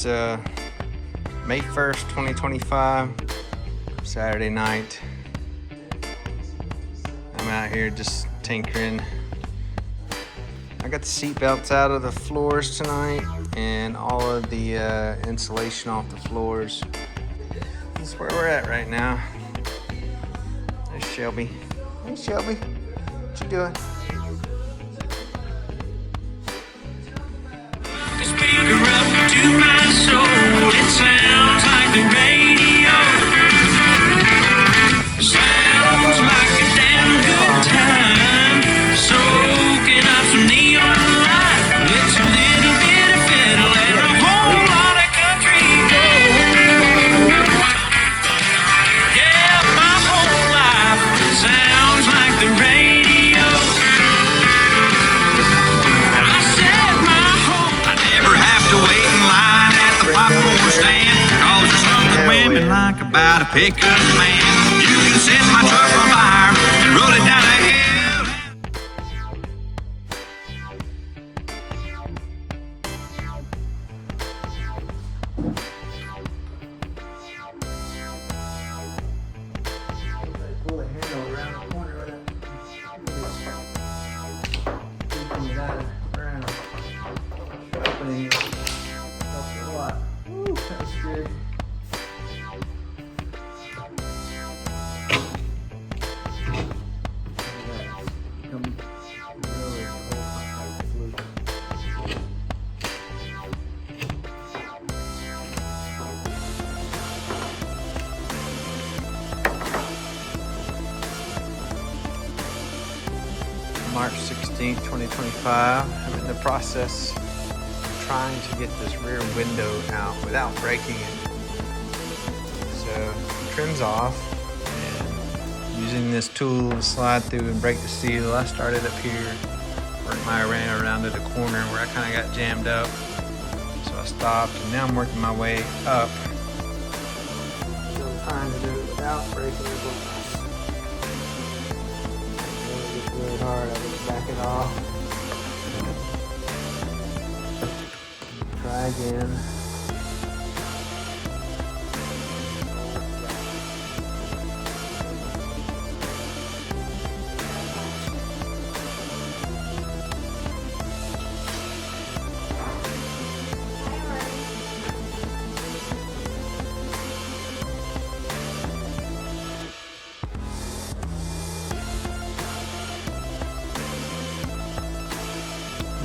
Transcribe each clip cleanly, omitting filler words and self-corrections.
It's May 1st, 2025, Saturday night. I'm out here just tinkering. I got the seat belts out of the floors tonight and all of the insulation off the floors. That's where we're at right now. There's Shelby. Hey Shelby, what you doing? Speaker up to my soul, it sounds like the radio. Sounds like a damn good time, soaking up some neon light. It's a little bit of fiddle and a whole lot of country gold. Yeah, my whole life sounds like the radio. I set my home. I never have to wait in line at the popcorn stand, 'cause there's something women like about a pickup man. You can set my truck on fire and roll it down a hill. Pull the handle around the corner with it. Keeping it out of around. Opening it. Helps a lot. Woo, that's good. Become really cold contact fluid. March 16th, 2025. I'm in the process of trying to get this rear window out without breaking it. So, trim's off, and using this tool to slide through and break the seal, I started up here, worked my way around to the corner where I kind of got jammed up. So I stopped, and now I'm working my way up. So I'm trying to do it without breaking the glass. Really hard, I just back it off. Try again.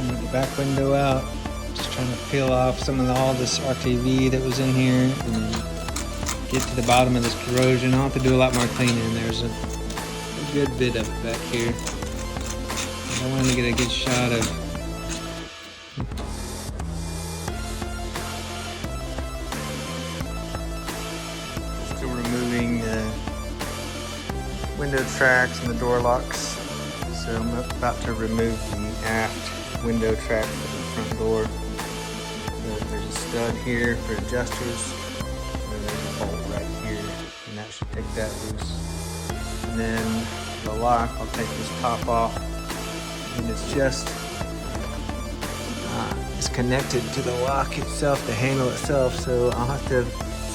Move the back window out. Just trying to peel off some of all this RTV that was in here and then get to the bottom of this corrosion. I'll have to do a lot more cleaning. There's a good bit of it back here. I wanted to get a good shot of still removing the window tracks and the door locks. So I'm about to remove the aft window track for the front door. So there's a stud here for adjusters, and then there's a bolt right here, and that should take that loose. And then the lock, I'll take this top off, and it's just it's connected to the lock itself, the handle itself. So I'll have to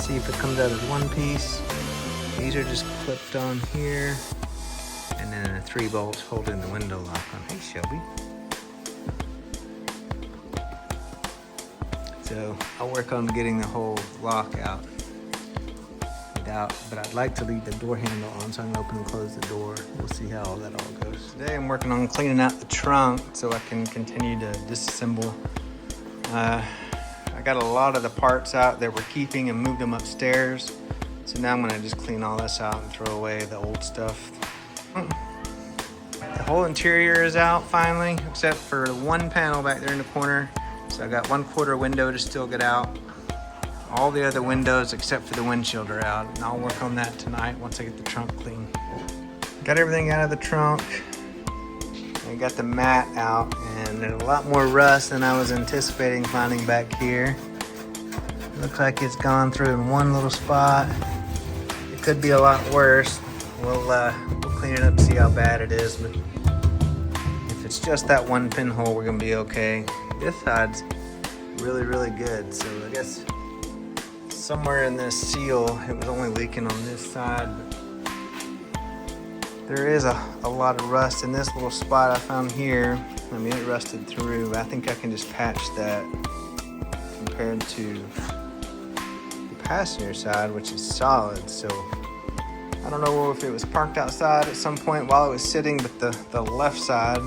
see if it comes out as one piece. These are just clipped on here, and then the 3 bolts holding the window lock on. Hey Shelby. So I'll work on getting the whole lock out without, but I'd like to leave the door handle on so I can open and close the door. We'll see how that all goes. Today I'm working on cleaning out the trunk so I can continue to disassemble. I got a lot of the parts out that we're keeping and moved them upstairs. So now I'm gonna just clean all this out and throw away the old stuff. The whole interior is out finally, except for one panel back there in the corner. So I got 1/4 window to still get out. All the other windows except for the windshield are out, and I'll work on that tonight once I get the trunk clean. Got everything out of the trunk. I got the mat out, and there's a lot more rust than I was anticipating finding back here. Looks like it's gone through in one little spot. It could be a lot worse. We'll clean it up and see how bad it is, but if it's just that one pinhole, we're gonna be okay. This side's really, really good, so I guess somewhere in this seal, it was only leaking on this side. But there is a lot of rust in this little spot I found here. I mean, it rusted through. I think I can just patch that compared to the passenger side, which is solid. So I don't know if it was parked outside at some point while it was sitting, but the left side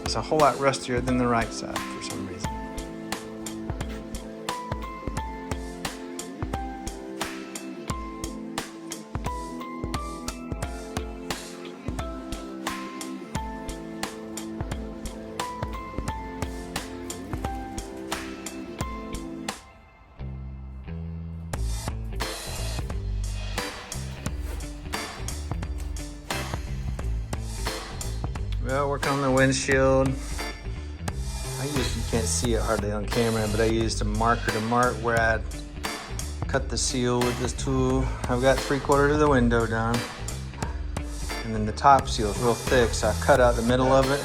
is a whole lot rustier than the right side for some reason. Well, working on the windshield. You can't see it hardly on camera, but I used a marker to mark where I'd cut the seal with this tool. I've got 3/4 of the window done. And then the top seal is real thick, so I cut out the middle of it.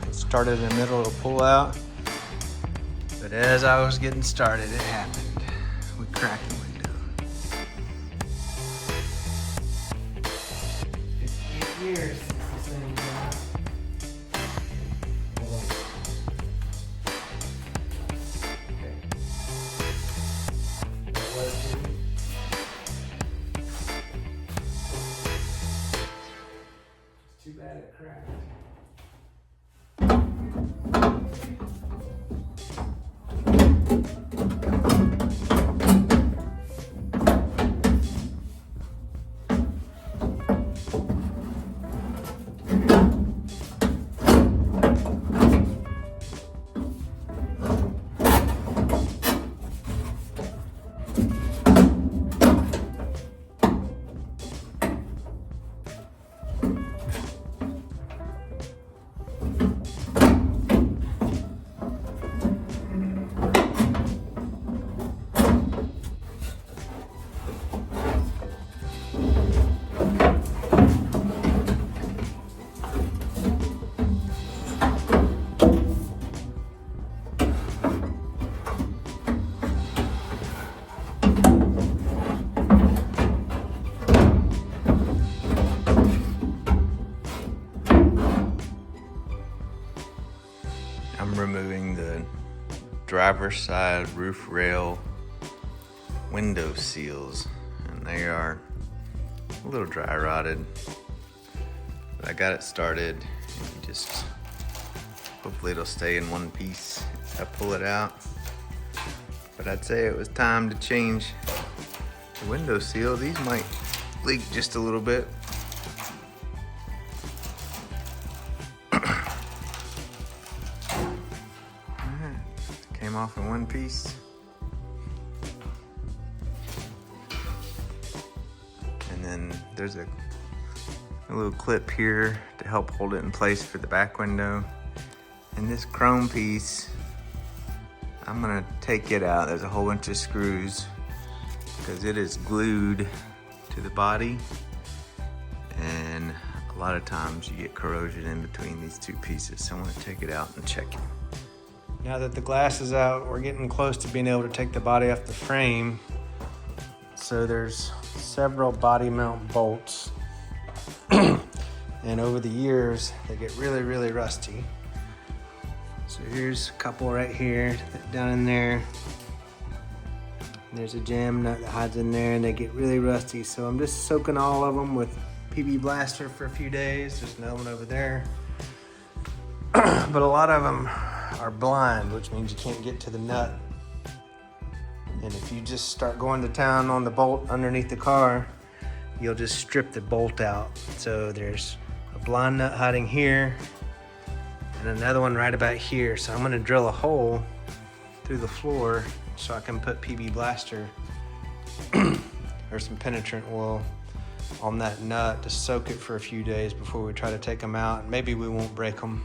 It started in the middle to pull out. But as I was getting started, it happened. We cracked the window. 58 years since this thing came out. Too bad it cracked. I'm removing the driver's side roof rail window seals, and they are a little dry rotted, but I got it started, and you just hopefully it'll stay in one piece if I pull it out. But I'd say it was time to change the window seal. These might leak just a little bit. Came off in one piece. And then there's a little clip here to help hold it in place for the back window. And this chrome piece, I'm gonna take it out. There's a whole bunch of screws because it is glued to the body. And a lot of times you get corrosion in between these two pieces. So I'm gonna take it out and check it. Now that the glass is out, we're getting close to being able to take the body off the frame. So there's several body mount bolts. And over the years, they get really, really rusty. So here's a couple right here, down in there. There's a jam nut that hides in there, and they get really rusty. So I'm just soaking all of them with PB Blaster for a few days. There's another one over there. But a lot of them are blind, which means you can't get to the nut. And if you just start going to town on the bolt underneath the car, you'll just strip the bolt out. So there's a blind nut hiding here and another one right about here. So I'm gonna drill a hole through the floor so I can put PB Blaster or some penetrant oil on that nut to soak it for a few days before we try to take them out. And maybe we won't break them.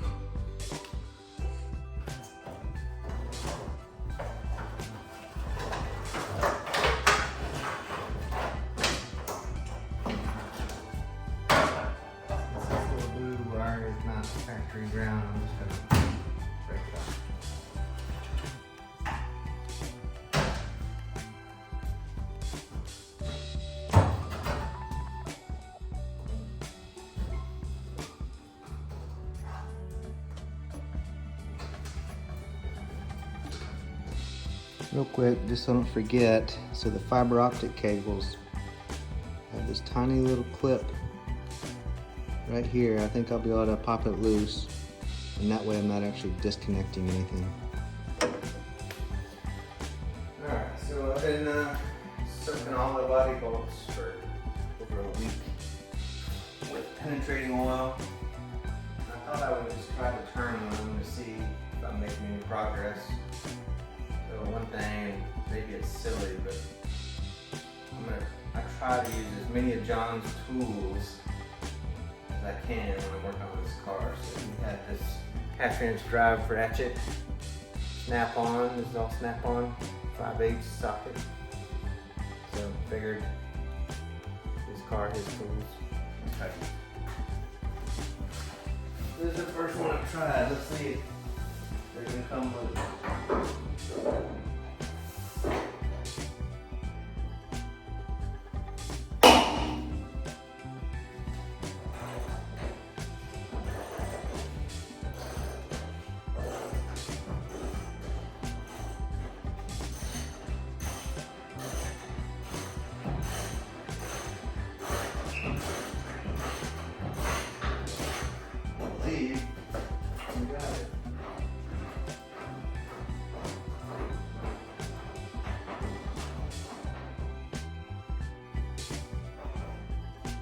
Factory ground. I'm just gonna break it off. Real quick, just so I don't forget, so the fiber optic cables have this tiny little clip right here. I think I'll be able to pop it loose, and that way I'm not actually disconnecting anything. Alright, so I've been soaking all the body bolts for over a week with penetrating oil. I thought I would just try to turn them to see if I'm making any progress. So one thing, maybe it's silly, but I try to use as many of John's tools as I can when I'm working on this car. So we had this 1/2-inch drive ratchet, snap on, this is all snap on, 5/8 socket. So figured his car, his tools. Okay. This is the first one I've tried. Let's see if they're gonna come loose. We got it.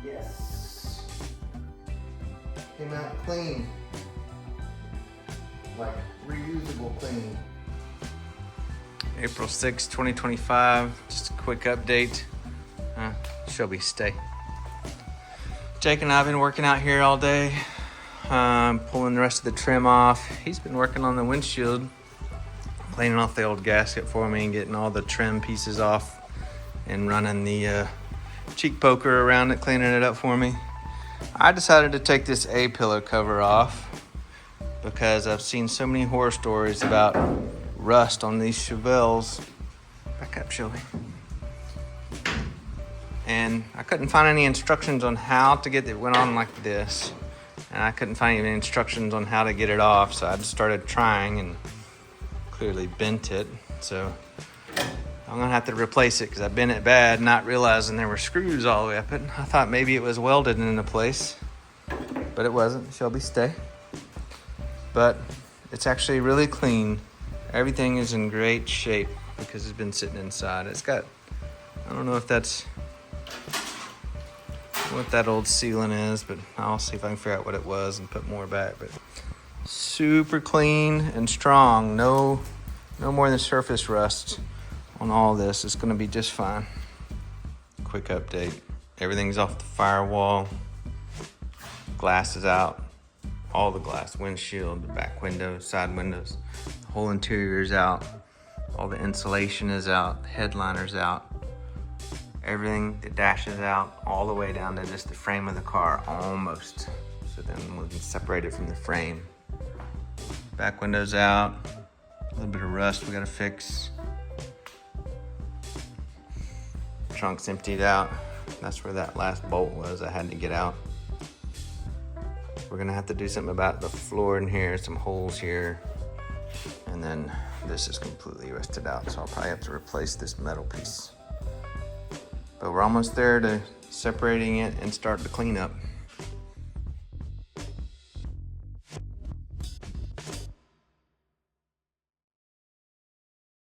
Yes. Came out clean. Like reusable clean. April 6, 2025. Just a quick update. Shelby, stay. Jake and I have been working out here all day. Pulling the rest of the trim off. He's been working on the windshield, cleaning off the old gasket for me and getting all the trim pieces off and running the cheek poker around it, cleaning it up for me. I decided to take this A-pillar cover off because I've seen so many horror stories about rust on these Chevelles. Back up, Shelby. And I couldn't find any instructions on how to get it. Went on like this. And I couldn't find any instructions on how to get it off, so I just started trying and clearly bent it. So I'm gonna have to replace it because I bent it bad, not realizing there were screws all the way up it. I thought maybe it was welded into place, but it wasn't. Shelby, stay. But it's actually really clean. Everything is in great shape because it's been sitting inside. It's got, I don't know if that's what that old sealant is, but I'll see if I can figure out what it was and put more back. But super clean and strong. No more than surface rust on all this. It's gonna be just fine. Quick update. Everything's off the firewall. Glass is out. All the glass, windshield, the back windows, side windows. The whole interior is out. All the insulation is out. The headliner's out. Everything, the dash is out all the way down to just the frame of the car, almost. So then we can separate it from the frame. Back window's out. A little bit of rust we gotta fix. Trunk's emptied out. That's where that last bolt was I had to get out. We're gonna have to do something about the floor in here, some holes here. And then this is completely rusted out, so I'll probably have to replace this metal piece. But we're almost there to separating it and start the cleanup.